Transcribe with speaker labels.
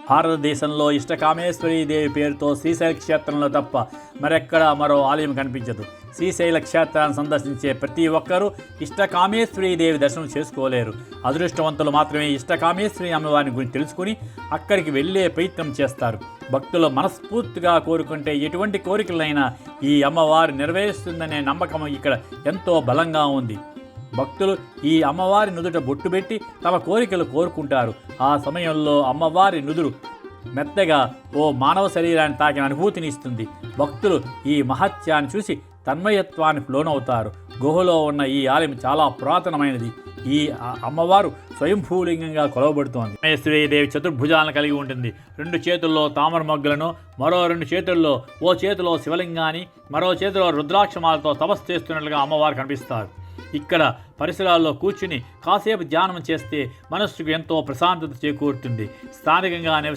Speaker 1: భారతదేశంలో ఇష్టకామేశ్వరీ దేవి పేరుతో శ్రీశైల క్షేత్రంలో తప్ప మరెక్కడా మరో ఆలయం కనిపించదు. శ్రీశైల క్షేత్రాన్ని సందర్శించే ప్రతి ఒక్కరూ ఇష్టకామేశ్వరీ దేవి దర్శనం చేసుకోలేరు. అదృష్టవంతులు మాత్రమే ఇష్టకామేశ్వరి అమ్మవారిని గురించి తెలుసుకుని అక్కడికి వెళ్ళే ప్రయత్నం చేస్తారు. భక్తులు మనస్ఫూర్తిగా కోరుకుంటే ఎటువంటి కోరికలైనా ఈ అమ్మవారు నెరవేరుస్తుందనే నమ్మకం ఇక్కడ ఎంతో బలంగా ఉంది. భక్తులు ఈ అమ్మవారి నుదుట బొట్టు పెట్టి తమ కోరికలు కోరుకుంటారు. ఆ సమయంలో అమ్మవారి నుదురు మెత్తగా ఓ మానవ శరీరాన్ని తాకిన అనుభూతిని ఇస్తుంది. భక్తులు ఈ మహత్యాన్ని చూసి తన్మయత్వానికి లోనవుతారు. గుహలో ఉన్న ఈ ఆలయం చాలా పురాతనమైనది. ఈ అమ్మవారు స్వయంభూలింగంగా కొలవబడుతోంది. శ్రీదేవి చతుర్భుజాలను కలిగి ఉంటుంది. 2 చేతుల్లో తామర మొగ్గలను, మరో 2 చేతుల్లో ఓ చేతిలో శివలింగాన్ని, మరో చేతిలో రుద్రాక్షమాలతో తపస్సు చేస్తున్నట్లుగా అమ్మవారు కనిపిస్తారు. ఇక్కడ పరిసరాల్లో కూర్చుని కాసేపు ధ్యానం చేస్తే మనస్సుకు ఎంతో ప్రశాంతత చేకూరుతుంది. స్థానికంగా